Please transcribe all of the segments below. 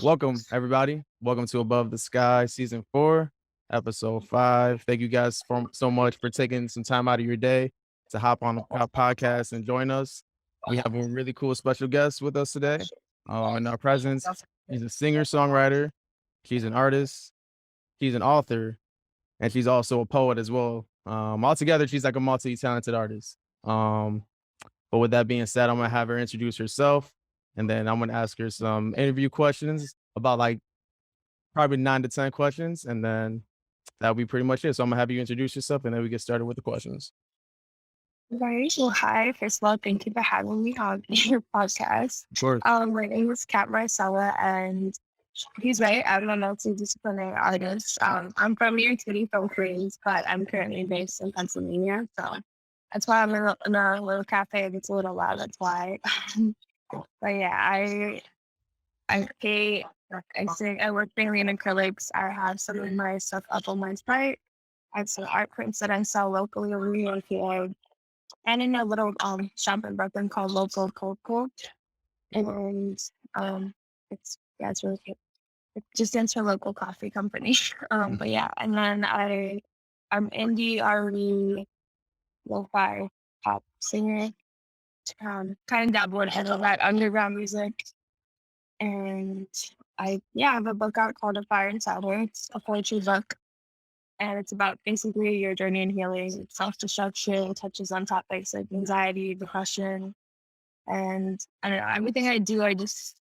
Welcome, everybody. Welcome to Above the Sky, Season 4, Episode 5. Thank you guys so much for taking some time out of your day to hop on the podcast and join us. We have a really cool special guest with us today in our presence. She's a singer songwriter, she's an artist, she's an author, and she's also a poet as well. Altogether, she's like a multi talented artist. But with that being said, I'm going to have her introduce herself. And then I'm going to ask her some interview questions about like probably 9 to 10 questions. And then that'll be pretty much it. So I'm going to have you introduce yourself and then we get started with the questions. Right. Well, hi. First of all, thank you for having me on your podcast. Of course. My name is MARCELLA, and he's right. I'm a multidisciplinary artist. I'm from New York City, from Queens, but I'm currently based in Pennsylvania. So that's why I'm in a little cafe. It's a little loud. That's why. But yeah, I paint, I sing, I work mainly in acrylics. I have some of my stuff up on my site. I have some art prints that I sell locally over here in PA. And in a little shop in Brooklyn called Local Coco. And it's really cute. It just stands for local coffee company. But yeah, and then I'm indie R&B lo-fi pop singer. Kind of dabble in all that underground music. And I have a book out called A Fire Inside Her. It's a poetry book. And it's about basically your journey in healing, self-destruction, touches on topics like anxiety, depression. And I don't know, everything I do, it's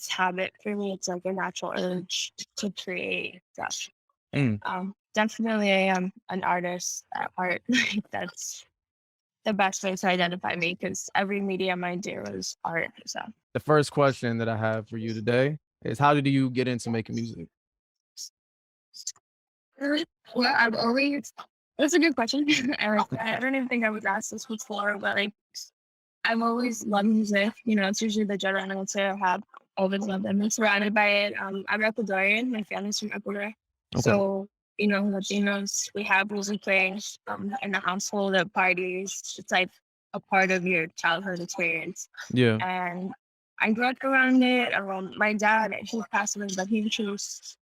habit for me. It's like a natural urge to create stuff. Mm. Definitely I am an artist at heart. That's the best way to identify me because every medium I do is art. So The first question that I have for you today is how did you get into making music? well, I've always that's a good question. I don't even think I was asked this before, but like I've always loved music. It's usually the genre I would say I have always loved it. I'm surrounded by it. I'm Ecuadorian. My family's from Ecuador. Okay. So, Latinos, we have music playing in the household at parties. It's like a part of your childhood experience. Yeah. And I grew up around it. My dad, he passed away, but he introduced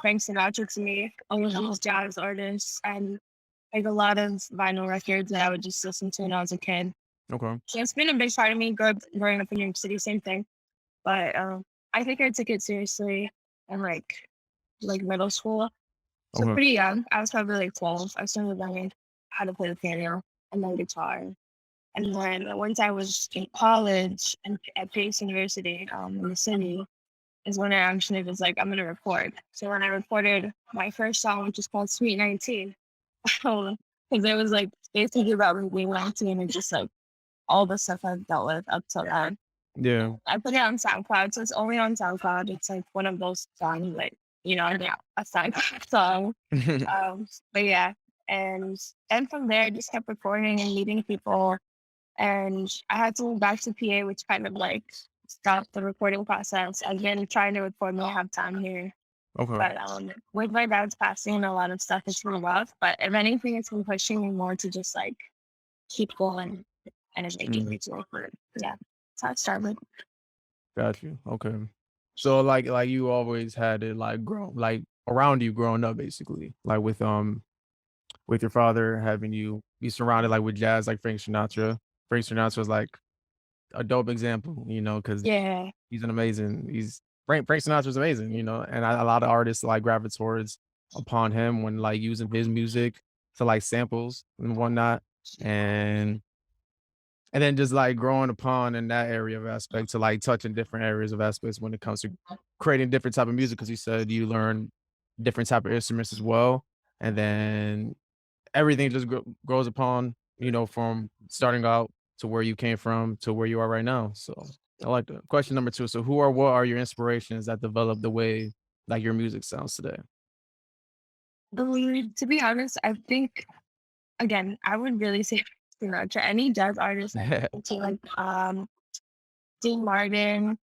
Frank Sinatra to me, all of these jazz artists, and like a lot of vinyl records that I would just listen to when I was a kid. Okay. So it's been a big part of me growing up in New York City, same thing. But I think I took it seriously in like middle school. So Okay. pretty young. I was probably like 12. I started learning how to play the piano and then guitar. And then once I was in college and at Pace University in the city is when I actually was like, I'm going to record. So when I recorded my first song, which is called Sweet 19, because it was like basically about me being 19 and just like all the stuff I've dealt with up till then. Yeah. I put it on SoundCloud, so it's only on SoundCloud. It's like one of those songs, like a SoundCloud song. But yeah, and from there, I just kept recording and meeting people, and I had to move back to PA, which kind of like stopped the recording process. I've been trying to record when I have time here, Okay. but with my dad's passing, a lot of stuff it's been rough. But if anything, it's been pushing me more to just like keep going and it's making me to record. Yeah. That's how it started. Got you. Okay. So like you always had it like grow like around you growing up basically. Like with your father having you be surrounded like with jazz like Frank Sinatra. Frank Sinatra's like a dope example, because Yeah. he's Frank Sinatra's amazing, and a lot of artists like gravitate towards upon him when like using his music to like samples and whatnot. And then just like growing upon in that area of aspect to like touching different areas of aspects when it comes to creating different type of music. Cause you said you learn different type of instruments as well. And then everything just grows upon, from starting out to where you came from to where you are right now. So I like that. Question number 2. So what are your inspirations that develop the way like your music sounds today? To be honest, I think again, I would really say Sinatra. Any jazz artist I listen to, like Dean Martin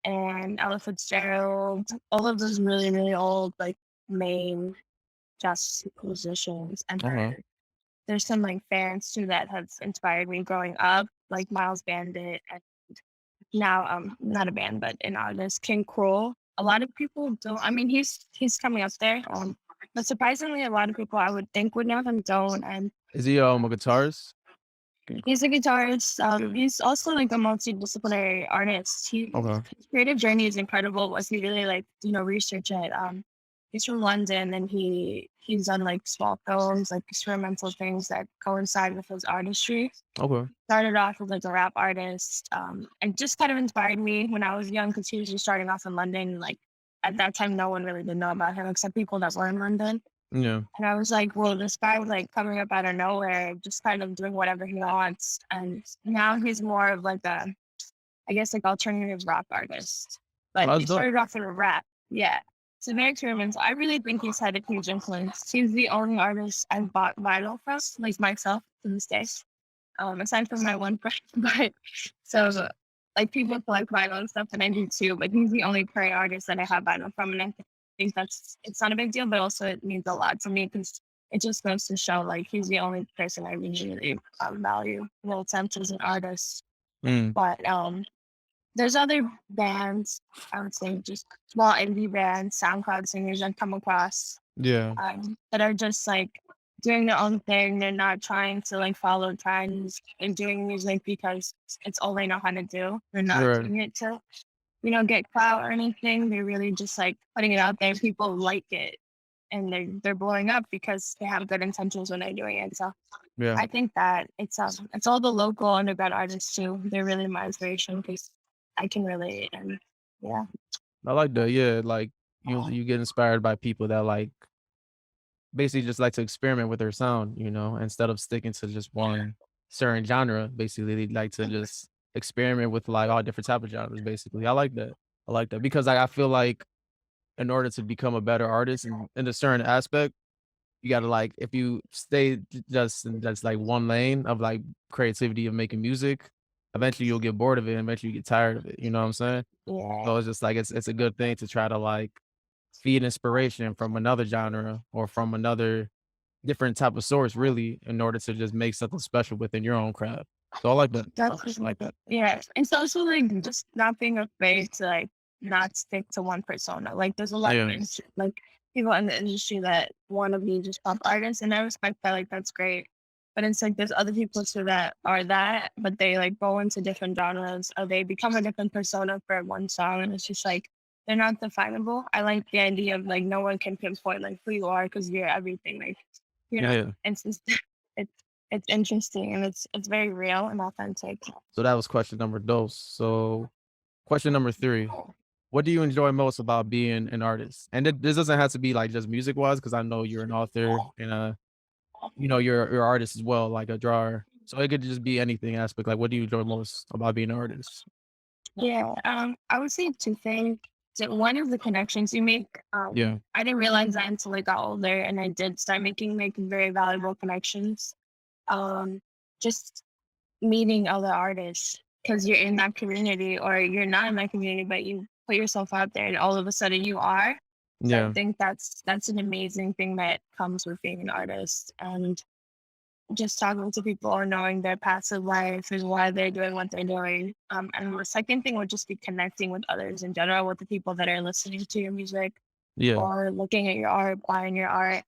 and Ella Fitzgerald, all of those really, really old like main jazz musicians. And Uh-huh. there's some like fans too that have inspired me growing up, like Miles Bandit and now not a band but an artist, King Cruel. a lot of people don't. I mean, he's coming up there, but surprisingly, a lot of people I would think would know him don't. And Is he a guitarist? he's a guitarist. He's also like a multidisciplinary artist. Okay. His creative journey is incredible. Was he really like research it? He's from London, and he's done like small films, like experimental things that coincide with his artistry. Okay. Started off as like a rap artist, and just kind of inspired me when I was young because he was just starting off in London. Like at that time, no one really did know about him except people that were in London. Yeah. And I was like, well, this guy was like coming up out of nowhere, just kind of doing whatever he wants. And now he's more of like I guess, like alternative rock artist. Oh, But he that's dope. started off in a rap. Yeah. So very experimental. I really think he's had a huge influence. He's the only artist I've bought vinyl from, like myself to this day. Aside from my one friend, but so like people collect vinyl and stuff, and I do too. But he's the only current artist that I have vinyl from, and I think it's not a big deal, but also it means a lot to me because it just goes to show like he's the only person I really value. Well, attempt as an artist, Mm, but there's other bands I would say just small indie bands, SoundCloud singers I've come across yeah. that are just like doing their own thing. They're not trying to like follow trends and doing music because it's all they know how to do. They're not Right. doing it to, get clout or anything. They're really just like putting it out there. People like it and they're blowing up because they have good intentions when they're doing it. So Yeah. I think that it's all the local underground artists too. They're really my inspiration because I can relate and yeah. I like that. Yeah. Like you get inspired by people that like basically just like to experiment with their sound, instead of sticking to just one certain genre. Basically, they like to just experiment with like all different type of genres. Basically, I like that. I like that because like I feel like in order to become a better artist in a certain aspect, you gotta like if you stay just in just like one lane of like creativity of making music, eventually you'll get bored of it and eventually you get tired of it. You know what I'm saying? Yeah. So it's just like it's a good thing to try to like feed inspiration from another genre or from another different type of source really in order to just make something special within your own craft. So I like that. That's I like that. yeah. It's also like just not being afraid to like not stick to one persona. Like there's a lot of Yeah. like people in the industry that want to be just pop artists, and I respect that. Like that's great. But it's like there's other people too that are that, but they like go into different genres or they become a different persona for one song, and it's just like they're not definable. I like the idea of like no one can pinpoint like who you are because you're everything. Like Yeah, yeah. it's just it's it's interesting and it's very real and authentic. So that was question number dos. So question number three. What do you enjoy most about being an artist? And this doesn't have to be like just music wise, because I know you're an author and you're an artist as well, like a drawer. So it could just be anything aspect. Like what do you enjoy most about being an artist? Yeah, I would say two things. So one is the connections you make. Yeah. I didn't realize that until I got older, and I did start making very valuable connections. Um, just meeting other artists because you're in that community, or you're not in that community, but you put yourself out there, and all of a sudden you are. So I Yeah. think that's an amazing thing that comes with being an artist, and just talking to people or knowing their passive life and why they're doing what they're doing. And the second thing would just be connecting with others in general, with the people that are listening to your music Yeah. or looking at your art, buying your art.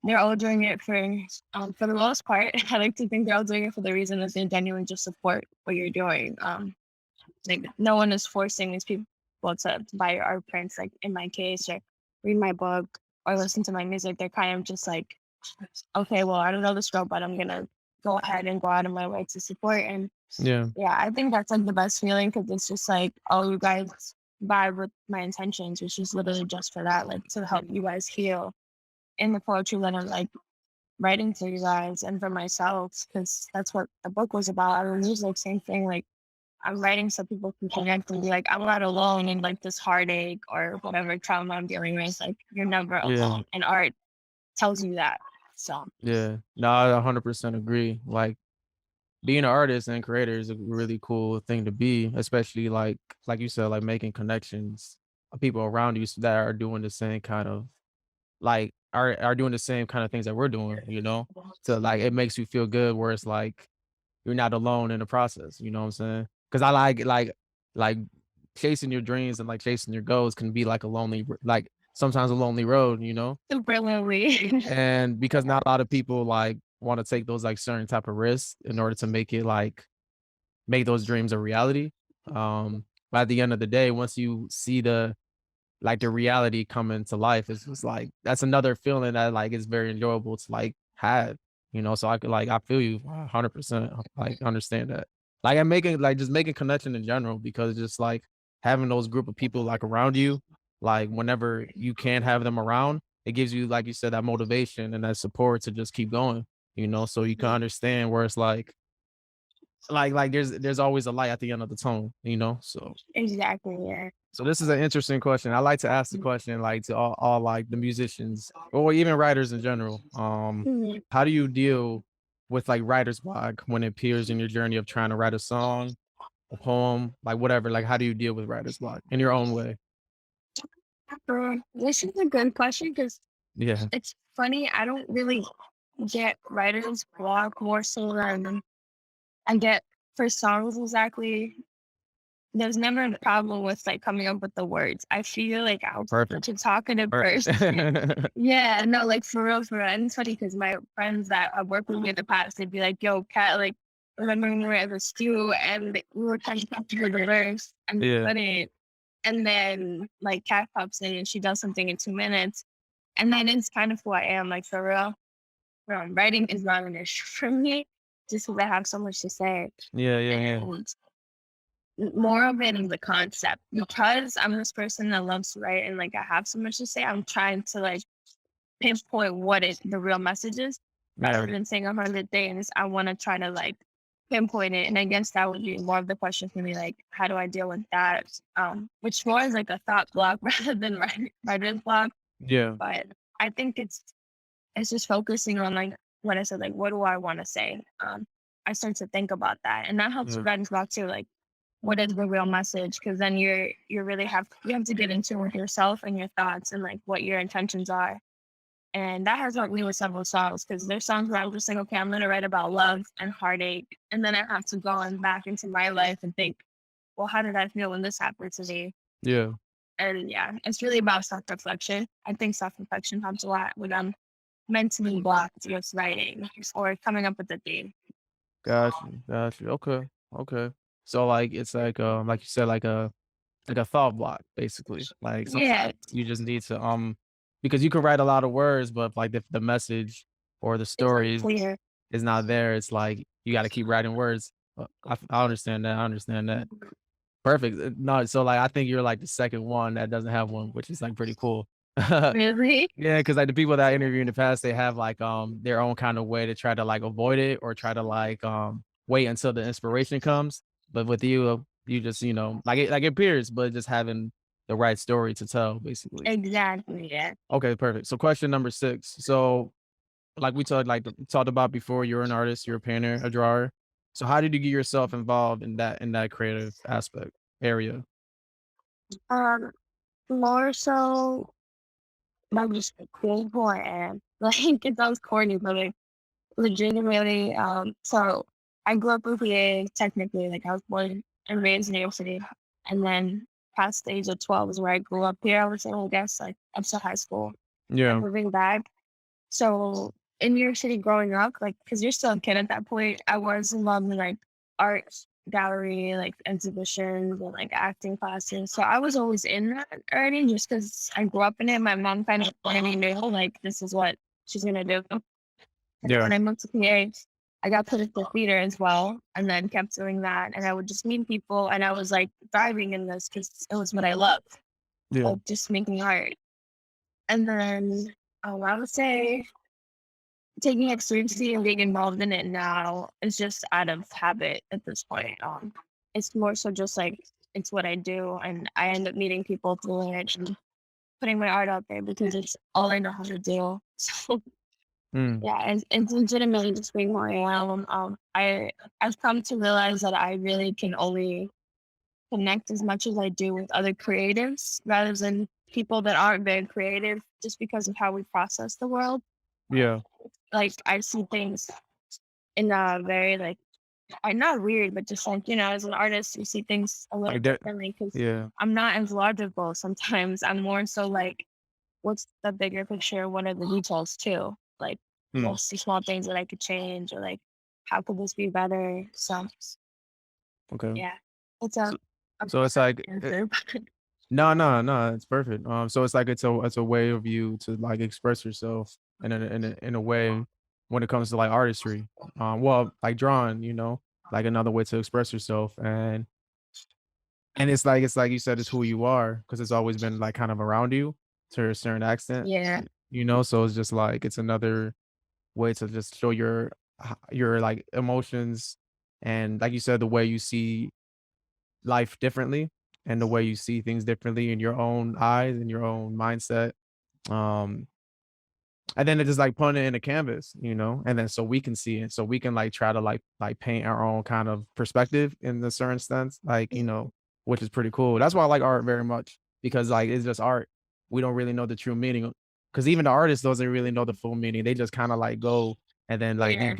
They're all doing it for the most part. I like to think they're all doing it for the reason that they genuinely just support what you're doing. Like no one is forcing these people to buy your art prints, like in my case, or read my book or listen to my music. They're kind of just like, okay, well, I don't know this girl, but I'm gonna go ahead and go out of my way to support. And Yeah. yeah, I think that's like the best feeling because it's just like, oh, you guys vibe with my intentions, which is literally just for that, like to help you guys heal in the poetry that I'm like writing for you guys and for myself, because that's what the book was about. I mean, music, same thing. Like I'm writing so people can connect and be like, I'm not alone in like this heartache or whatever trauma I'm dealing with. Like you're never Yeah. alone, and art tells you that. So Yeah. No, I 100% agree. Like being an artist and creator is a really cool thing to be, especially like you said, like making connections of people around you that are doing the same kind of like are doing the same kind of things that we're doing. So like it makes you feel good where it's like you're not alone in the process, you know what I'm saying? Because I like chasing your dreams and like chasing your goals can be like a like sometimes a lonely road, you know? Brilliantly. And because not a lot of people like want to take those like certain type of risks in order to make it like make those dreams a reality. But at the end of the day, once you see the reality come into life, it's just like that's another feeling that like is very enjoyable to like have, you know. So I could like I feel you 100%, like understand that. Like I'm making like just making connection in general because just like having those group of people like around you, like whenever you can have them around, it gives you, like you said, that motivation and that support to just keep going, you know, so you can understand where it's like there's always a light at the end of the tunnel, you know. Exactly. Yeah. So this is an interesting question. I like to ask the question like to all like the musicians or even writers in general. Mhm. How do you deal with like writer's block when it appears in your journey of trying to write a song, a poem, like whatever? Like how do you deal with writer's block in your own way? This is a good question because Yeah, it's funny. I don't really get writer's block more so than I get for songs exactly. There's never a problem with like coming up with the words. I feel like I'm perfect, such a talkative perfect. person. Yeah, no, like for real, for real. And it's funny because my friends that have worked with me in the past, they'd be like, "Yo, Kat, like, remember when we were at the stew and we were trying to come to the verse and Yeah, couldn't." And then like Kat pops in and she does something in 2 minutes, and then it's kind of who I am, like for real. Writing is not an issue for me, just because I have so much to say. yeah, yeah, yeah, And more of it is the concept because I'm this person that loves to write and like I have so much to say. I'm trying to like pinpoint what is the real message is rather yeah, than saying 100 things. I want to try to like pinpoint it, and I guess that would be more of the question for me. Like, how do I deal with that? Which more is like a thought block rather than writer's block. yeah, But I think it's just focusing on like what I said. Like, what do I want to say? I start to think about that, and that helps yeah, with writer's block too. Like what is the real message, because then you really have to get into with yourself and your thoughts and like what your intentions are, and that has helped me with several songs because there's songs where I'm just like, okay, I'm going to write about love and heartache, and then I have to go on back into my life and think, well, how did I feel when this happened to me? yeah. And yeah, it's really about self-reflection. I think self-reflection helps a lot when I'm mentally blocked with writing or coming up with a theme. Got you, got you. Okay, okay. So like it's like you said, like a thought block, basically. Like Yeah, sometimes you just need to because you can write a lot of words, but like if the message or the it's story unclear. is not there, it's like you got to keep writing words. I understand that. I understand that. Perfect. No, so like I think you're like the second one that doesn't have one, which is like pretty cool. Really? Yeah, because like the people that I interviewed in the past, they have like their own kind of way to try to like avoid it or try to like wait until the inspiration comes. But with you, you just like it appears, but just having the right story to tell, basically. Exactly. Yeah. Okay, perfect. So question number 6. So like we talked about before, you're an artist, you're a painter, a drawer. So how did you get yourself involved in that creative aspect area? Um, More so by just being who I am. Like it sounds corny, but like legitimately, so I grew up in PA technically, like I was born and raised in New York City. And then past the age of 12 is where I grew up here. I would say, I guess, like up to high school and Yeah. moving back. So in New York City growing up, like, because you're still a kid at that point, I was involved in like art gallery, like exhibitions and like acting classes. So I was always in that already just because I grew up in it. My mom kind of let me know, like, this is what she's going to do. And then Yeah. when I moved to PA, I got put into theater as well and then kept doing that. And I would just meet people and I was like thriving in this because it was what I loved, Yeah. like just making art. And then I would say taking it seriously and being involved in it now is just out of habit at this point. It's more so just like it's what I do, and I end up meeting people doing it and putting my art out there because it's all I know how to do. So Mm. yeah, it's legitimately just being more am. I've come to realize that I really can only connect as much as I do with other creatives rather than people that aren't very creative, just because of how we process the world. Yeah. Like I see things in a very like I'm not weird, but just like, as an artist, you see things a little Like that, differently because yeah. I'm not as logical sometimes. I'm more so like, what's the bigger picture? What are the details too? Like, Hmm. what's the small things that I could change or like, how could this be better? So, Okay. yeah, it's So, a so it's broad like answer. no, no, no, it's perfect. So it's like it's a way of you to like express yourself in a way when it comes to like artistry. Well, like drawing, like another way to express yourself, and it's like you said, it's who you are because it's always been like kind of around you to a certain extent, Yeah. So it's just like it's another way to just show your like emotions and like you said, the way you see life differently and the way you see things differently in your own eyes and your own mindset. Um, and then it just like putting it in a canvas, and then so we can see it. So we can like try to like paint our own kind of perspective in a certain sense, like, which is pretty cool. That's why I like art very much because like it's just art. We don't really know the true meaning because even the artist doesn't really know the full meaning. They just kind of like go and then like Yeah.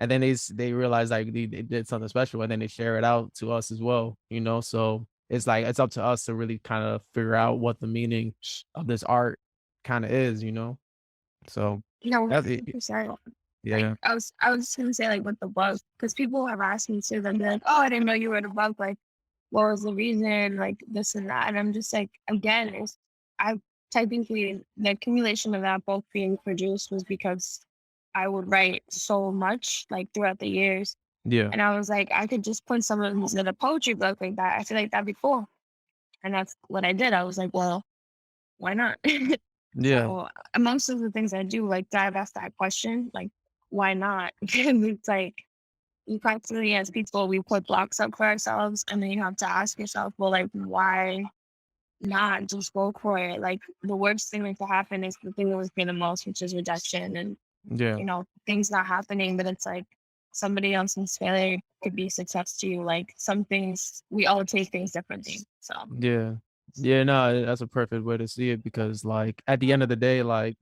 they realize like they did something special and then they share it out to us as well, So it's like it's up to us to really kind of figure out what the meaning of this art kind of is. So No, that's it. 100%. Like Yeah. I was just gonna say like with the bug, because people have asked me too, they'll be like, "Oh, I didn't know you wrote a bug. Like, what was the reason? Like this and that." And I'm just like, again, I technically the accumulation of that book being produced was because I would write so much like throughout the years, Yeah. and I was like, I could just put some of these in a poetry book like that. I feel like that'd be cool, and that's what I did. I was like, well, why not? Yeah. So amongst of the things I do, like dive ask that question, like why not? And it's like you constantly as people we put blocks up for ourselves and then you have to ask yourself, well, like why not just go for it? Like the worst thing that could happen is the thing that was me the most, which is rejection and Yeah. things not happening, but it's like somebody else's failure could be success to you. Like some things we all take things differently. So Yeah. Yeah, no, that's a perfect way to see it because, like, at the end of the day, like,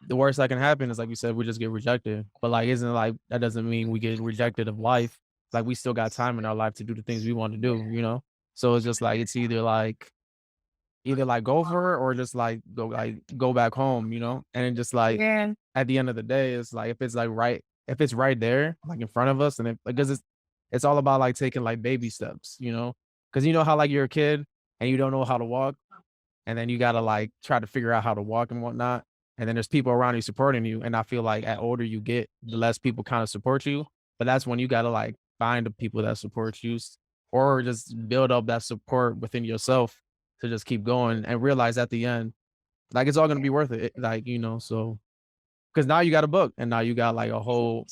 the worst that can happen is, like you said, we just get rejected. But, like, isn't it like that doesn't mean we get rejected of life. Like, we still got time in our life to do the things we want to do? So it's just like it's either like go for it or just like go back home. And then just like yeah, at the end of the day, it's like if it's right there, like in front of us, and if because it's all about like taking like baby steps. Because you know how like you're a kid and you don't know how to walk, and then you gotta like try to figure out how to walk and whatnot. And then there's people around you supporting you. And I feel like at older you get, the less people kind of support you. But that's when you gotta like find the people that support you or just build up that support within yourself to just keep going and realize at the end, like it's all gonna be worth it. Like, so because now you got a book and now you got like a whole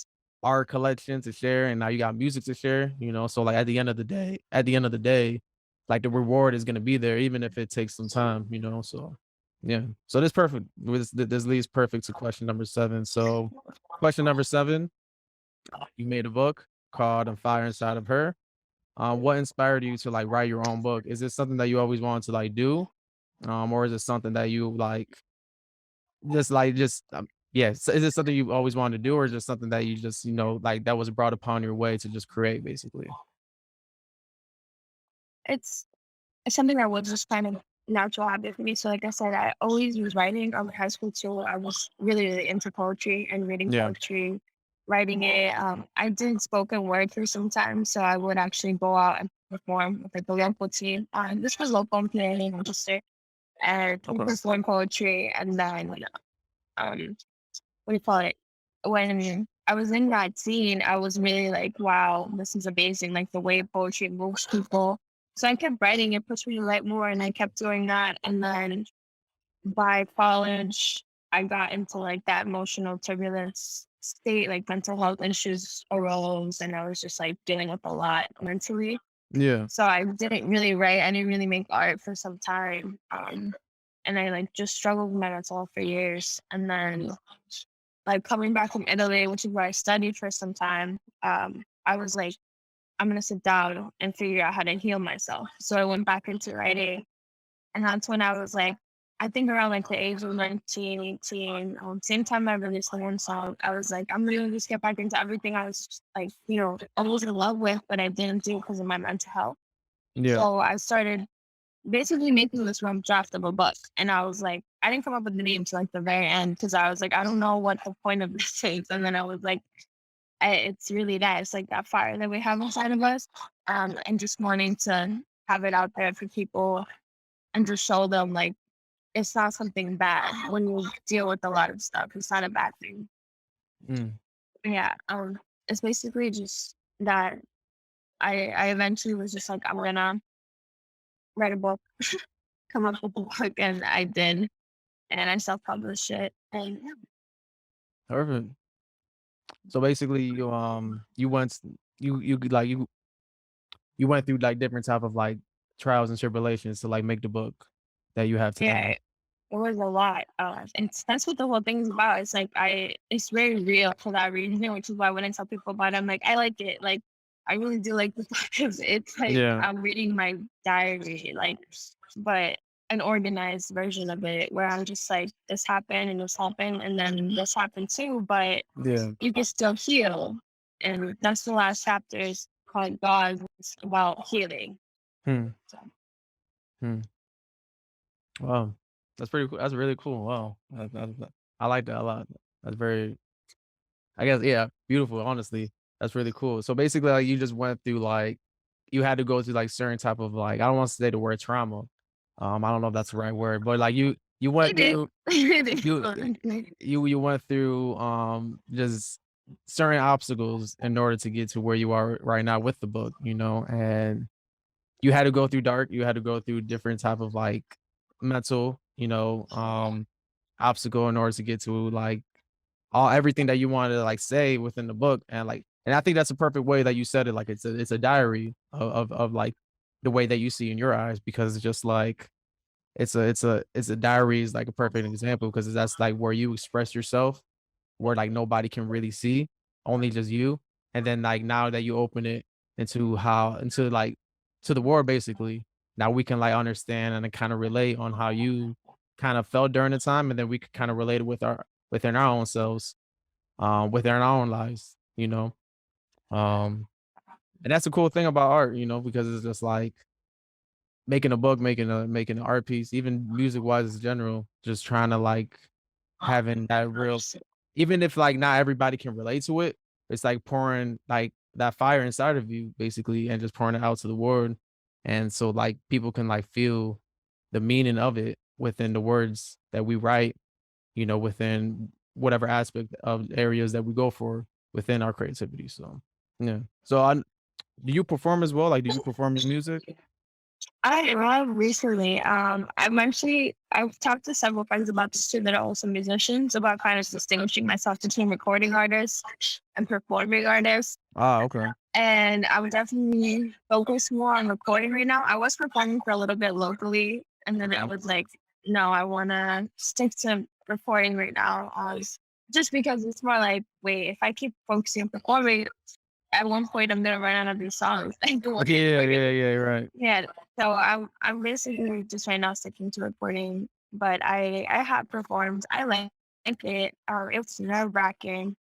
art collection to share and now you got music to share. So like at the end of the day, like the reward is gonna be there even if it takes some time. So yeah. So this perfect this leads perfect to question number 7. So question number 7, you made a book called "A Fire Inside of Her." What inspired you to like write your own book? Is this something that you always wanted to like do? Or is it something that you like just yeah, so is it something you always wanted to do, or is it something that you just, like that was brought upon your way to just create basically? it's something that was just kind of natural habit for me. So, like I said, I always was writing. High school too. I was really, really into poetry and reading Yeah. poetry, writing it. I did spoken word for some time, so I would actually go out and perform with like the local team. This was local in Manchester, and we Okay. performed poetry. And then, um, what do you call it? When I was in that scene, I was really like, wow, this is amazing. Like the way poetry moves people. So I kept writing, it pushed me to write more and I kept doing that. And then by college, I got into like that emotional turbulence state, like mental health issues arose and I was just like dealing with a lot mentally. Yeah. So I didn't really write, I didn't really make art for some time. And I like just struggled with my mental health for years. And then like coming back from Italy, which is where I studied for some time, I was like, I'm gonna sit down and figure out how to heal myself. So I went back into writing, and that's when I was like, I think around like the age of 19, 18, same time I released the one song, I was like, I'm gonna just get back into everything I was like, always in love with, but I didn't do because of my mental health. Yeah. So I started basically making this rough draft of a book. And I was like, I didn't come up with the name till like the very end because I was like, I don't know what the point of this is. And then I was like, it's really that. It's like that fire that we have inside of us. And just wanting to have it out there for people and just show them like it's not something bad when you deal with a lot of stuff. It's not a bad thing. Mm. Yeah. It's basically just that I eventually was just like, I'm gonna write a book, come up with a book, and I did. And I self-published it. And yeah. Perfect. So basically, you went you like you went through like different type of like trials and tribulations to like make the book that you have Yeah, today. it was a lot. And that's what the whole thing is about. It's like it's very real for that reason, which is why when I tell people about it, I'm like, I like it. Like, I really do like the book because it's like Yeah. I'm reading my diary, like, but an organized version of it where I'm just like, this happened, and then this happened too, but Yeah. you can still heal. And that's the last chapter is called God. It's about healing. Hmm. So Hmm. Wow. That's pretty cool. That's really cool. Wow. I like that a lot. That's very, I guess, yeah, beautiful, honestly. That's really cool. So basically, like you just went through like you had to go through like certain type of like I don't want to say the word trauma. I don't know if that's the right word, but like you went it is. through It is. you you went through just certain obstacles in order to get to where you are right now with the book, and you had to go through dark, you had to go through different type of like mental, obstacle in order to get to like all everything that you wanted to like say within the book. And I think that's a perfect way that you said it. Like it's a diary of like the way that you see in your eyes, because it's just like it's a diary is like a perfect example because that's like where you express yourself, where like nobody can really see, only just you. And then like now that you open it into like to the world basically, now we can like understand and kind of relate on how you kind of felt during the time, and then we could kind of relate it within our own selves, within our own lives, Um, and that's a cool thing about art, because it's just like making a book, making an art piece, even music wise in general, just trying to like having that real even if like not everybody can relate to it, it's like pouring like that fire inside of you basically and just pouring it out to the world. And so like people can like feel the meaning of it within the words that we write, within whatever aspect of areas that we go for within our creativity. So yeah. Do you perform as well? Like, do you perform your music? I love recently. I've talked to several friends about this too that are also musicians about kind of distinguishing myself between recording artists and performing artists. Ah, okay. And I would definitely focus more on recording right now. I was performing for a little bit locally, and then I was like, no, I want to stick to recording right now. Just because it's more like, wait, if I keep focusing on performing, at one point I'm gonna run out of these songs. Yeah, yeah, yeah, right. Yeah. So I'm basically just right now sticking to recording, but I have performed. I like it. It's nerve wracking,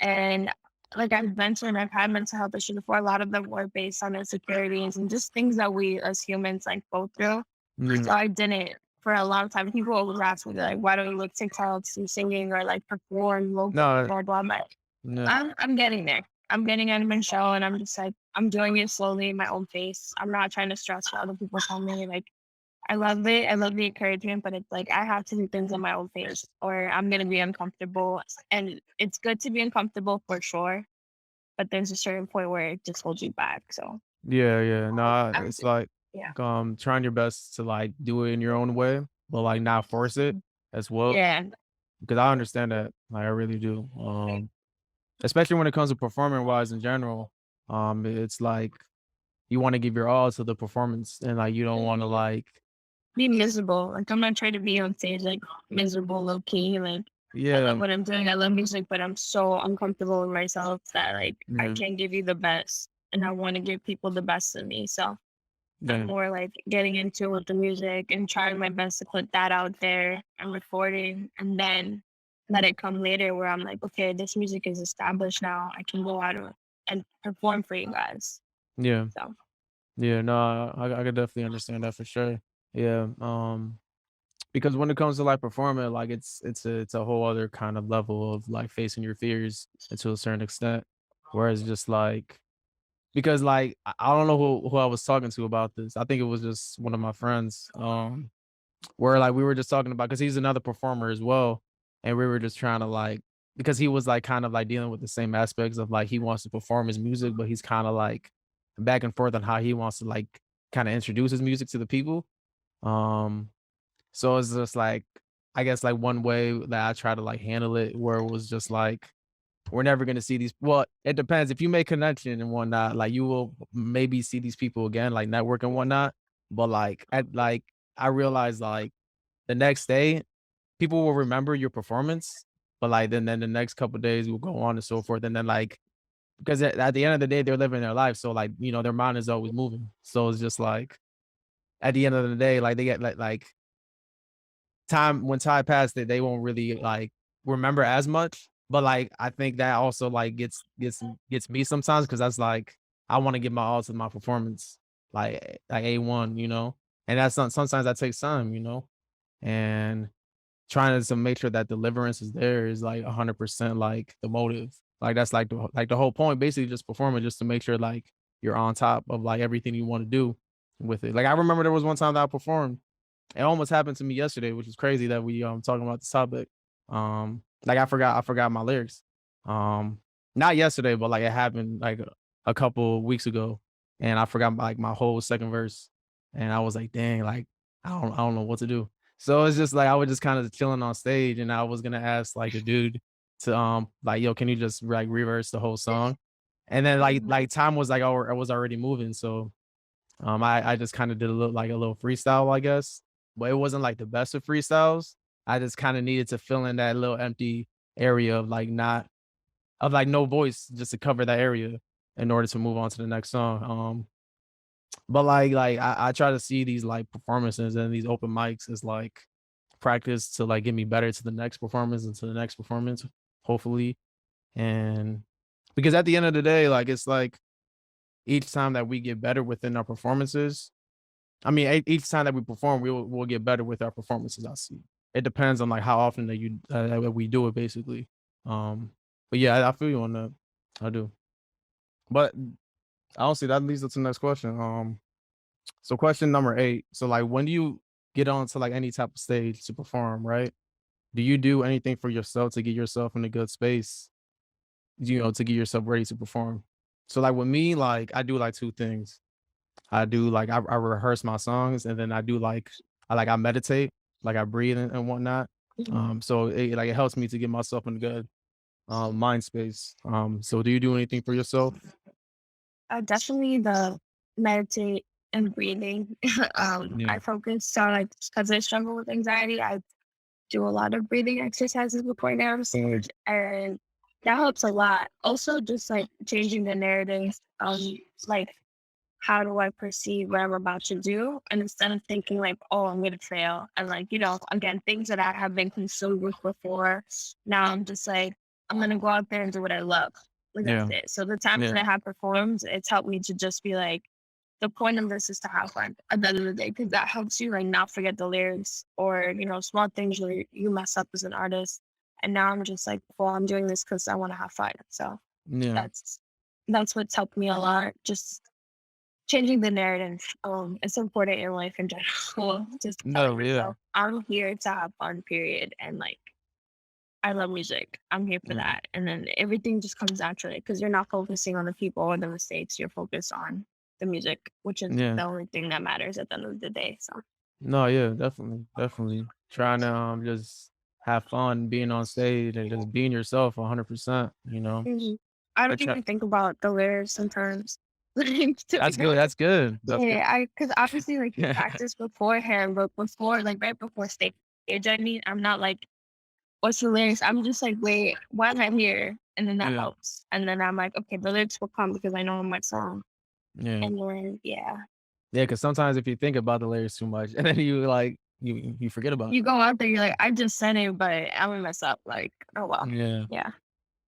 and like I've mentioned, I've had mental health issues before. A lot of them were based on insecurities and just things that we as humans like go through. Mm, So I didn't for a long time. People always ask me like, "Why don't you look TikToks and singing or like perform local no, blah blah?" But no, I'm getting there. I'm getting out of my shell, and I'm just like I'm doing it slowly, in my own pace. I'm not trying to stress what other people tell me. Like I love it. I love the encouragement, but it's like I have to do things at my own pace, or I'm gonna be uncomfortable. And it's good to be uncomfortable for sure, but there's a certain point where it just holds you back. So yeah, yeah. No, I'm, it's like yeah, trying your best to like do it in your own way, but like not force it as well. yeah, Because I understand that. Like I really do. Especially when it comes to performing wise in general. It's like you want to give your all to the performance and like you don't want to like be miserable. Like I'm not trying to be on stage like miserable, low key. Like I love yeah, what I'm doing. I love music, but I'm so uncomfortable with myself that like I yeah, can't give you the best, and I want to give people the best of me. So I'm Yeah. more like getting into with the music and trying my best to put that out there and recording and then let it come later where I'm like, okay, this music is established now. I can go out and perform for you guys. Yeah. So Yeah. No, I could definitely understand that for sure. Yeah. Because when it comes to like performing, like it's a whole other kind of level of like facing your fears to a certain extent. Whereas just like because like I don't know who I was talking to about this. I think it was just one of my friends. Where like we were just talking about because he's another performer as well, and we were just trying to like because he was like kind of like dealing with the same aspects of like he wants to perform his music, but he's kind of like back and forth on how he wants to like kind of introduce his music to the people. Um, so it's just like I guess like one way that I try to like handle it where it was just like we're never gonna see these. Well, it depends. If you make connection and whatnot, like you will maybe see these people again, like network and whatnot. But like at like I realized like the next day, people will remember your performance, but, like, then the next couple days will go on and so forth, and then, like because at the end of the day, they're living their life, so, like, their mind is always moving. So it's just, like, at the end of the day, like, they get, like time when time passed, they won't really, like, remember as much, but, like, I think that also, like, gets me sometimes because that's, like, I wanna give my all to my performance, like A1, And that's sometimes that takes time, And trying to make sure that deliverance is there is like 100% like the motive. Like that's like the whole point, basically just performing just to make sure like you're on top of like everything you want to do with it. Like I remember there was one time that I performed. It almost happened to me yesterday, which is crazy that we talking about this topic. Like I forgot my lyrics. Um Not yesterday, but like it happened like a couple weeks ago and I forgot like my whole second verse. And I was like, dang, like I don't know what to do. So it's just like I was just kind of chilling on stage, and I was gonna ask like the dude to like, yo, can you just like reverse the whole song? And then like time was like I was already moving, so I just kind of did a little freestyle, I guess, but it wasn't like the best of freestyles. I just kind of needed to fill in that little empty area of like not of like no voice just to cover that area in order to move on to the next song. But like I try to see these like performances and these open mics as like practice to like get me better to the next performance and to the next performance, hopefully. And because at the end of the day, like it's like each time that we get better within our performances, I mean, each time that we perform, we'll get better with our performances. I see. It depends on like how often that we do it, basically. Um, but yeah, I feel you on that. I do. But I don't see that leads us to the next question. So question number 8. So like, when do you get onto like any type of stage to perform, right? Do you do anything for yourself to get yourself in a good space, to get yourself ready to perform? So like with me, like I do like two things. I do like I rehearse my songs and then I meditate, like I breathe and whatnot. So it helps me to get myself in a good mind space. So do you do anything for yourself? definitely the meditate and breathing. Yeah. I focus on like because I struggle with anxiety. I do a lot of breathing exercises before I get on stage, and that helps a lot. Also, just like changing the narrative, like how do I perceive what I'm about to do, and instead of thinking like, oh, I'm gonna fail, and like again, things that I have been consumed with before. Now I'm just like, I'm gonna go out there and do what I love. Like that's Yeah. it. So the times Yeah. that I have performed, it's helped me to just be like the point of this is to have fun at the end of the day because that helps you like not forget the lyrics or small things where you mess up as an artist. And now I'm just like, well, I'm doing this because I want to have fun. So Yeah. that's that's what's helped me a lot. Just changing the narrative. It's important in life in general. Just telling No, yeah. yourself, I'm here to have fun. Period. And like, I love music. I'm here for Yeah. that. And then everything just comes naturally because you're not focusing on the people or the mistakes. You're focused on the music, which is Yeah. the only thing that matters at the end of the day. So No, yeah, definitely. Definitely. Trying to just have fun being on stage and just being yourself 100%. mhm. I I don't try even think about the lyrics sometimes. Like, to be That's good. honest. That's good. That's good. Yeah, I because obviously like you Yeah. practice beforehand, but before like right before stage, I mean, I'm not like, what's the lyrics? I'm just like, wait, why am I here? And then that Yeah. helps. And then I'm like, okay, the lyrics will come because I know my song. Yeah. And then yeah. Yeah, because sometimes if you think about the lyrics too much, and then you forget about You go out there, you're like, I just said it, but I'm gonna mess up. Like, oh well. it. Yeah. Yeah.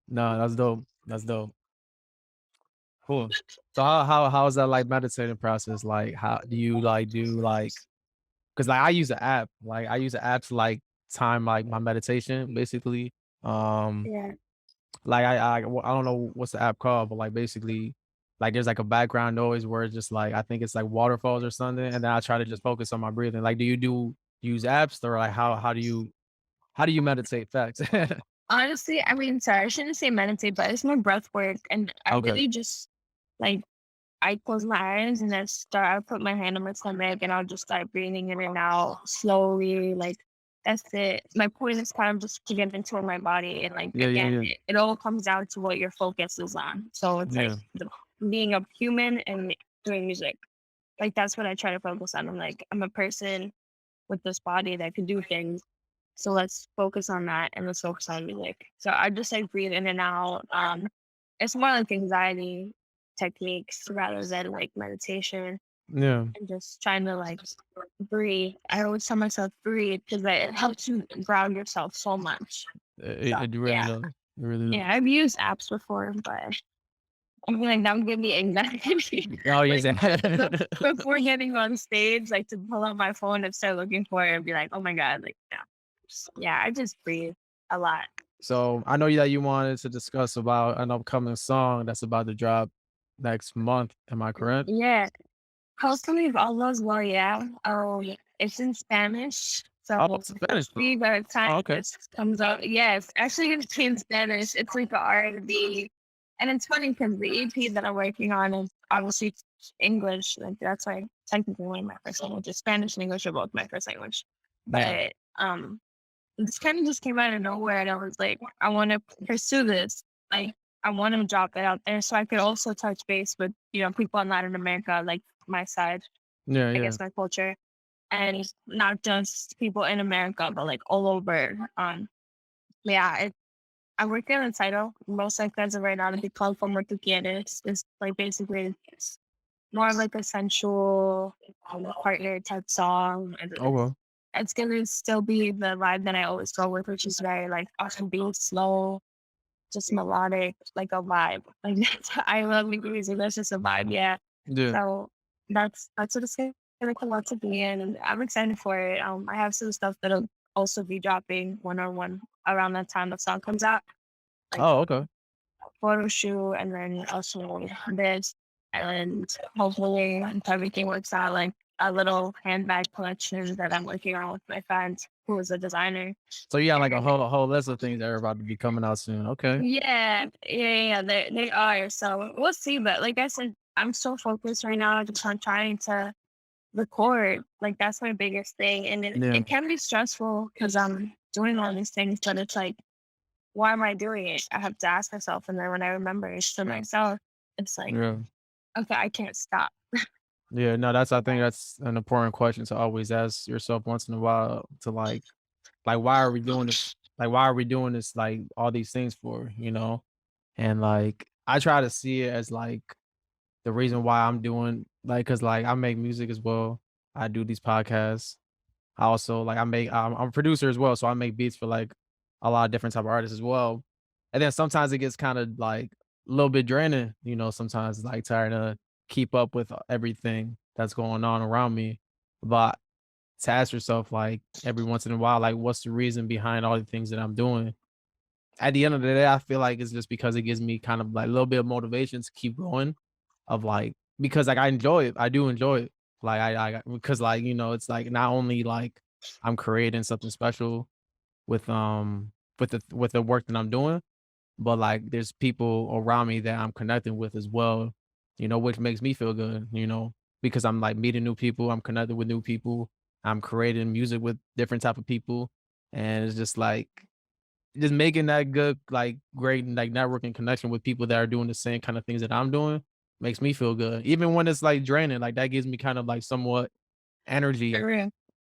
No, that's dope. That's dope. Cool. So how is that like meditating process? Like how do you like do like because like I use an app. Like I use an app to like time like my meditation basically. Um Yeah. like I don't know what's the app called, but like basically like there's like a background noise where it's just like I think it's like waterfalls or something, and then I try to just focus on my breathing. Like do you use apps or like how do you meditate? Facts. Honestly, I mean, sorry, I shouldn't say meditate, but it's more breath work. And I Okay. really just like I close my eyes and I put my hand on my stomach and I'll just start breathing in and out slowly. Like that's it. My point is kind of just to get into my body. And like, Yeah, yeah, again, yeah. it all comes down to what your focus is on. So it's like Yeah. being a human and doing music. Like that's what I try to focus on. I'm like, I'm a person with this body that can do things. So let's focus on that and let's focus on music. So I just like breathe in and out. It's more like anxiety techniques rather than like meditation Yeah. and just trying to like breathe. I always tell myself breathe because it helps you ground yourself so much. So It really yeah, does. It really does. yeah, I've used apps before, but I feel like that would give me anxiety. Oh, Like yeah. before getting on stage, like to pull out my phone and start looking for it and be like, oh my God, like no. Yeah, I just breathe a lot. So I know that you wanted to discuss about an upcoming song that's about to drop next month. Am I correct? Yeah. Hopefully if all goes well, yeah. It's in Spanish. Oh, So it's finished. see by the time Oh, okay. this comes out. Yeah, it's actually gonna be in Spanish. It's like the R&B. And it's funny because the EP that I'm working on is obviously English. Like that's like technically one of my first languages. Spanish and English are both my first language. Yeah. But this kind of just came out of nowhere and I was like, I wanna pursue this. Like I want to drop it out there so I could also touch base with, people in Latin America, like my side, Yeah, I yeah. guess my culture, and not just people in America, but like all over. Yeah, I'm working on the title. Most likely as of right now to be called Como Tu Quieres. It's like basically it's more of like a sensual partner type song. And Okay. it's gonna still be the vibe that I always go with, which is very like often being slow, just melodic, like a vibe. Like I love music. That's just a vibe. Yeah. Yeah. So that's what it's gonna come out to be, and I'm excited for it. I have some stuff that'll also be dropping one on one around that time the song comes out, like Oh, okay. photo shoot, and then also this, and hopefully if everything works out, like a little handbag collection that I'm working on with my friend who is a designer. So you got like a whole list of things that are about to be coming out soon. Okay. Yeah, they are. So we'll see. But like I said, I'm so focused right now just on trying to record. Like that's my biggest thing. And Yeah. it can be stressful because I'm doing all these things, but it's like, why am I doing it? I have to ask myself. And then when I remember it's to myself, it's like, Yeah. okay, I can't stop. Yeah. No, I think that's an important question to always ask yourself once in a while to like why are we doing this? Like why are we doing this like all these things for, you know? And like I try to see it as like the reason why I'm doing like cuz like I make music as well. I do these podcasts. I also like I'm a producer as well, so I make beats for like a lot of different type of artists as well. And then sometimes it gets kind of like a little bit draining, you know, sometimes it's like trying to keep up with everything that's going on around me. But to ask yourself like every once in a while, like what's the reason behind all the things that I'm doing? At the end of the day, I feel like it's just because it gives me kind of like a little bit of motivation to keep going of like because like I enjoy it. I do enjoy it. Like I because like, you know, it's like not only like I'm creating something special with with the work that I'm doing, but like there's people around me that I'm connecting with as well, you know, which makes me feel good, you know, because I'm like meeting new people, I'm connected with new people, I'm creating music with different type of people. And it's just like just making that good, like great, like networking connection with people that are doing the same kind of things that I'm doing makes me feel good. Even when it's like draining, like that gives me kind of like somewhat For energy real.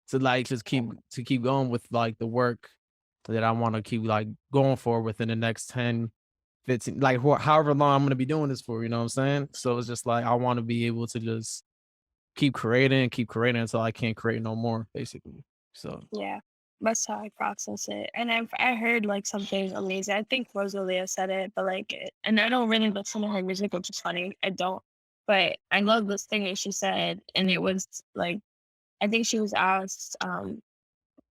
to like just keep going with like the work that I want to keep like going for within the next 10, 15, like however long I'm gonna be doing this for, you know what I'm saying? So it's just like I want to be able to just keep creating until I can't create no more, basically. So Yeah, that's how I process it. And I heard like something amazing. I think Rosalia said it, but like, and I don't really listen to her music, which is funny. I don't, but I love this thing that she said, and it was like I think she was asked,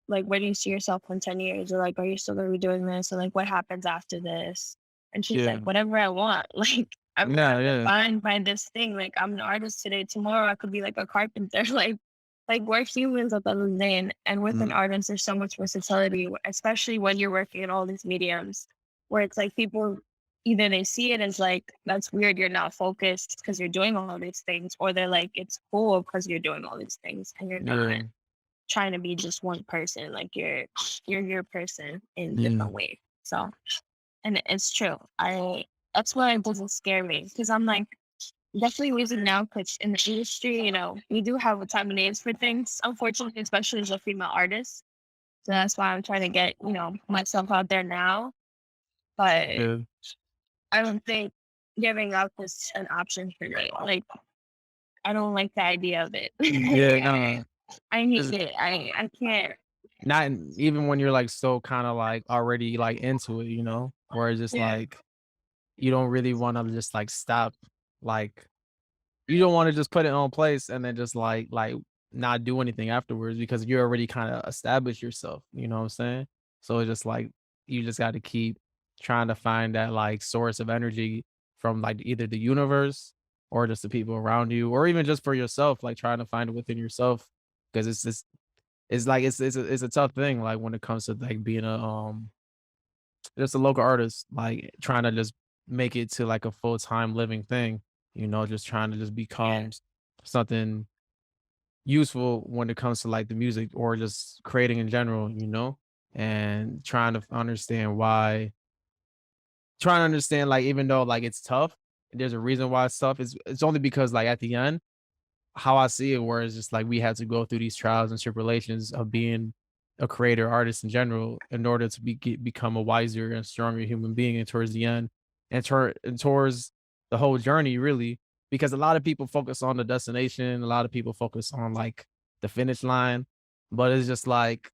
like, where do you see yourself in 10 years, or like, are you still gonna be doing this, or like, what happens after this? And she's like, yeah, whatever I want. Like, yeah, I'm yeah, defined by this thing. Like, I'm an artist today. Tomorrow, I could be like a carpenter. Like we're humans at the end of the day, and with an mm, artist, there's so much versatility, especially when you're working in all these mediums, where it's like people either they see it as like that's weird, you're not focused because you're doing all of these things, or they're like it's cool because you're doing all these things and you're not yeah, trying to be just one person. Like you're your person in yeah, different ways. So, and it's true. I That's why it doesn't scare me because I'm like definitely losing now because in the industry, we do have a time and age for things, unfortunately, especially as a female artist. So that's why I'm trying to get, myself out there now. But yeah, I don't think giving up is an option for me. Like I don't like the idea of it. yeah, no, I need just it. I can't. not even when you're like so kind of like already like into it, where it's just Yeah. like you don't really want to just like stop, like you don't want to just put it on place and then just like not do anything afterwards because you already kind of established yourself, you know what I'm saying? So it's just like you just got to keep trying to find that like source of energy from like either the universe or just the people around you or even just for yourself, like trying to find it within yourself because it's just it's like it's a tough thing like when it comes to like being a just a local artist, like trying to just make it to like a full-time living thing, just trying to just Yeah. become something useful when it comes to like the music or just creating in general, and trying to understand like even though like it's tough, there's a reason why it's tough. It's only because like at the end how I see it, where it's just like we had to go through these trials and tribulations of being a creator artist in general in order to become a wiser and stronger human being and towards the end and towards the whole journey really because a lot of people focus on the destination, a lot of people focus on like the finish line, but it's just like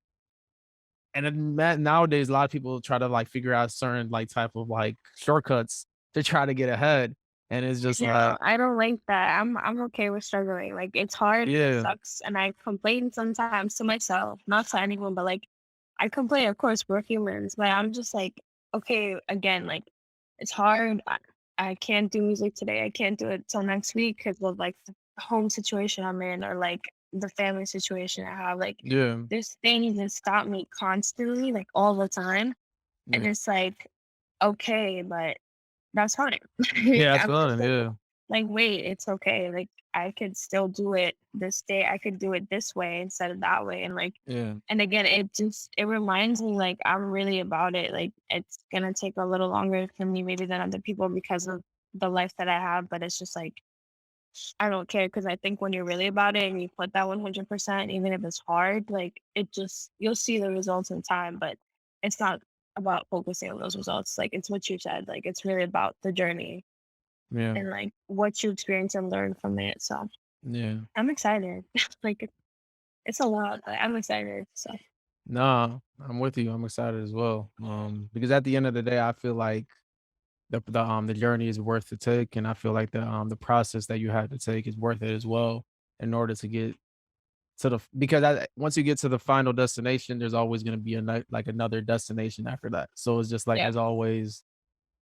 and then nowadays a lot of people try to like figure out certain like type of like shortcuts to try to get ahead and it's just No, like I don't like that. I'm okay with struggling. Like it's hard, it yeah, sucks, and I complain sometimes to myself, not to anyone, but like I complain. Of course, we're humans, but I'm just like, okay, again, like it's hard. I can't do music today. I can't do it till next week because of like the home situation I'm in, or like the family situation I have. Like yeah, there's things that stop me constantly, like all the time, and yeah, it's like, okay, but that's hard. yeah, that's I'm just fun, like, yeah. wait, it's okay. Like I could still do it this day. I could do it this way instead of that way. And like, Yeah, and again, it reminds me like I'm really about it. Like it's gonna take a little longer for me maybe than other people because of the life that I have. But it's just like I don't care because I think when you're really about it and you put that 100%, even if it's hard, like it just you'll see the results in time. But it's not about focusing on those results. Like it's what you said. Like it's really about the journey yeah, and like what you experience and learn from it. So yeah. I'm excited. Like it's a lot, but I'm excited. So Nah, I'm with you. I'm excited as well. Because at the end of the day, I feel like the journey is worth to take, and I feel like the process that you have to take is worth it as well in order to get to because once you get to the final destination, there's always going to be like another destination after that. So it's just like yeah,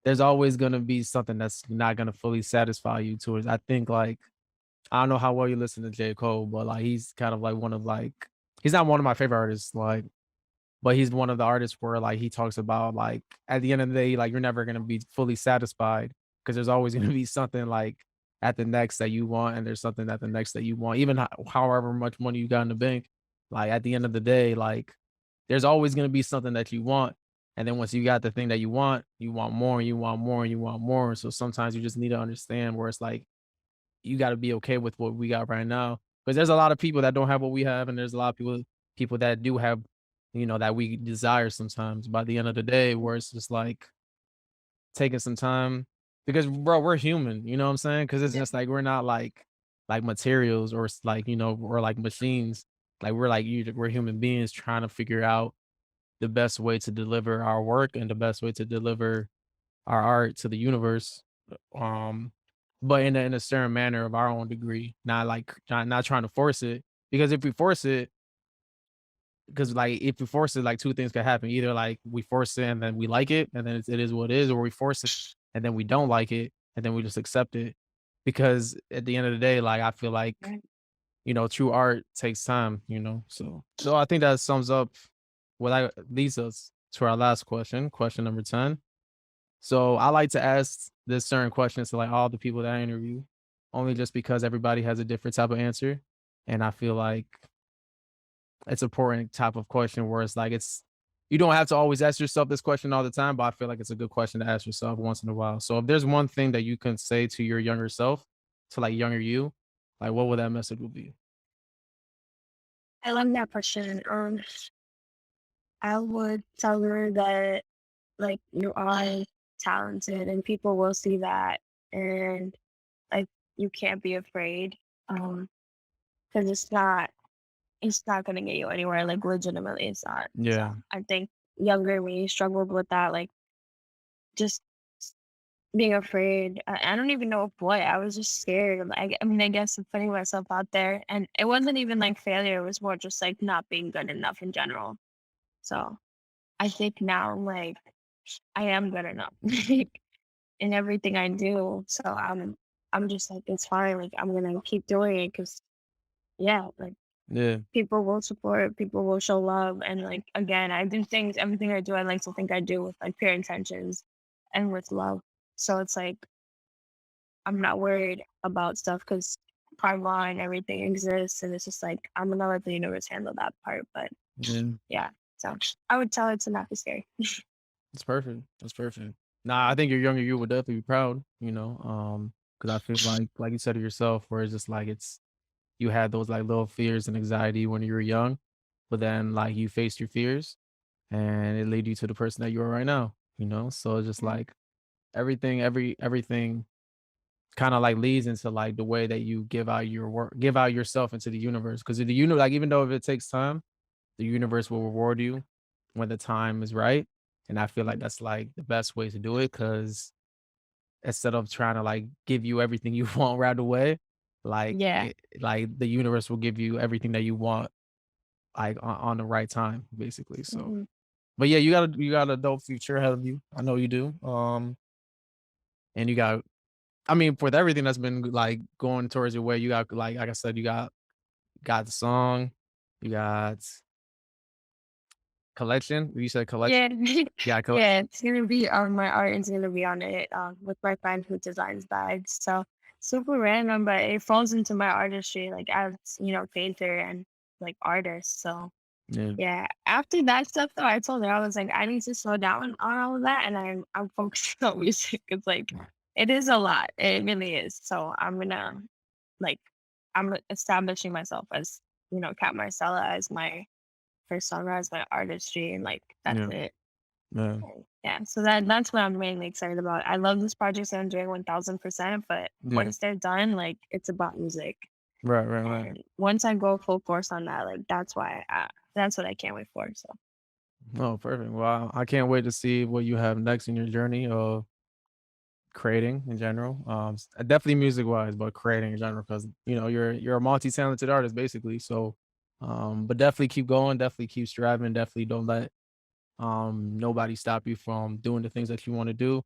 there's always going to be something that's not going to fully satisfy you towards. I think like I don't know how well you listen to J. Cole, but like he's kind of like one of like he's not one of my favorite artists, like but he's one of the artists where, like, he talks about, like, at the end of the day, like, you're never gonna be fully satisfied because there's always gonna be something, like, at the next that you want, and there's something at the next that you want. Even however much money you got in the bank, like, at the end of the day, like, there's always gonna be something that you want, and then once you got the thing that you want more, and you want more, and you want more, so sometimes you just need to understand where it's like, you gotta be okay with what we got right now. Because there's a lot of people that don't have what we have, and there's a lot of people that do have, that we desire sometimes by the end of the day, where it's just like taking some time because bro, we're human, you know what I'm saying? Because it's yeah, just like we're not like like materials or like, or like machines. Like we're human beings trying to figure out the best way to deliver our work and the best way to deliver our art to the universe. Um, but in a certain manner of our own degree, not like not trying to force it. Because if we force it, because like if we force it, like two things could happen. Either like we force it and then we like it, and then it is what it is, or we force it and then we don't like it, and then we just accept it. Because at the end of the day, like I feel like Right. true art takes time. So I think that sums up what I leads us to our last question, question number 10. So I like to ask this certain questions to like all the people that I interview, only just because everybody has a different type of answer, and I feel like it's important type of question where it's like you don't have to always ask yourself this question all the time, but I feel like it's a good question to ask yourself once in a while. So if there's one thing that you can say to your younger self, to like younger you, like what would that message would be? I love that question. I would tell her that like you are talented and people will see that, and like you can't be afraid. Because it's not gonna get you anywhere. Like legitimately it's not. So Yeah. I think younger me struggled with that, like just being afraid. I don't even know what. I was just scared. Like I mean, I guess I'm putting myself out there, and it wasn't even like failure. It was more just like not being good enough in general. So I think now, like I am good enough in everything I do. So I'm just like it's fine. Like I'm gonna keep doing it because yeah, like Yeah. people will support, people will show love, and like again, I do things. Everything I do, I like to think I do with like pure intentions and with love. So it's like I'm not worried about stuff because karma and everything exists, and it's just like I'm gonna let the universe handle that part. But Yeah. yeah, so I would tell it to not be scary. That's perfect. That's perfect. Nah, I think your younger you would definitely be proud, because I feel like you said it yourself, where it's just like you had those like little fears and anxiety when you were young, but then like you faced your fears and it led you to the person that you are right now. So it's just Yeah. like everything kind of like leads into like the way that you give out your work, give out yourself into the universe. Cause like even though if it takes time, the universe will reward you when the time is right. And I feel like that's like the best way to do it because instead of trying to like give you everything you want right away, Yeah. like the universe will give you everything that you want like on the right time, basically. So, Mhm. but yeah, you got a dope future ahead of you. I know you do. And you got, I mean, with everything that's been like going towards your way, you got like I said, you got the song, you got collection. You said collection. Yeah. Yeah, Yeah, it's gonna be my art is gonna be on it, with my friend who designs bags. So super random, but it falls into my artistry, like as painter and like artist. So yeah, yeah. After that stuff though, I told her I was like, I need to slow down on all of that and I'm focusing on music. It's like it is a lot. It really is. So like I'm establishing myself as, Cat Marcella as my persona, as my artistry, and like that's yeah, it. yeah, And, yeah, so that's what I'm mainly excited about. I love this project that I'm doing 1000%, but yeah. once they're done, like it's about music. Right, right, right. And once I go full course on that, like that's what I can't wait for. So Oh, perfect. Well, I can't wait to see what you have next in your journey of creating in general. Definitely music wise, but creating in general because you're a multi talented artist basically. So, but definitely keep going. Definitely keep striving. Definitely don't let nobody stop you from doing the things that you want to do.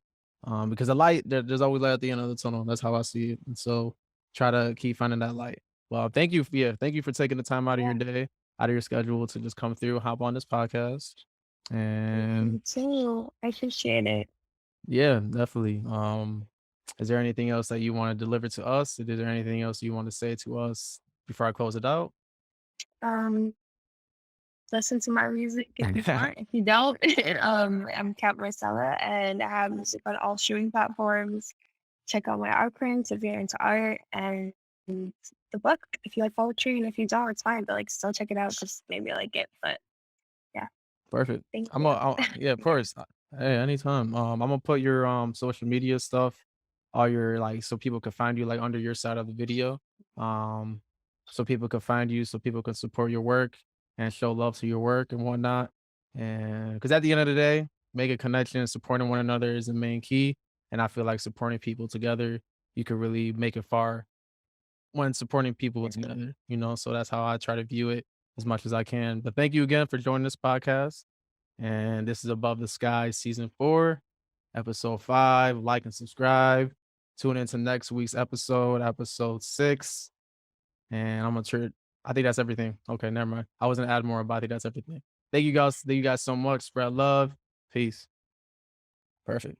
Because the light there's always light at the end of the tunnel. That's how I see it. And so try to keep finding that light. Well, thank you for taking the time out of your yeah, day, out of your schedule to just come through, hop on this podcast. thank And you too. I appreciate it. yeah, definitely. Is there anything else that you want to deliver to us? Is there anything else you want to say to us before I close it out? Um, Listen to my music if you want. If you don't, I'm Cat Marcella, and I have music on all streaming platforms. Check out my art prints if you're into art, and the book if you like poetry, and if you don't, it's fine. But like, still check it out because maybe I like it. But yeah, Perfect. thank I'm you. a, yeah, of course. Hey, anytime. I'm gonna put your social media stuff all your like so people could find you like under your side of the video. Um, so people could find you, so people can support your work and show love to your work and whatnot. And because at the end of the day, making connections, supporting one another is the main key. And I feel like supporting people together, you could really make it far when supporting people together, you know? So that's how I try to view it as much as I can. But thank you again for joining this podcast. And this is Above the Sky season 4, episode 5. Like and subscribe. Tune into next week's episode, episode 6. And I'm gonna turn I think that's everything. Okay, never mind. I was gonna add more, but I think that's everything. Thank you guys. Thank you guys so much. Spread love. Peace. Perfect.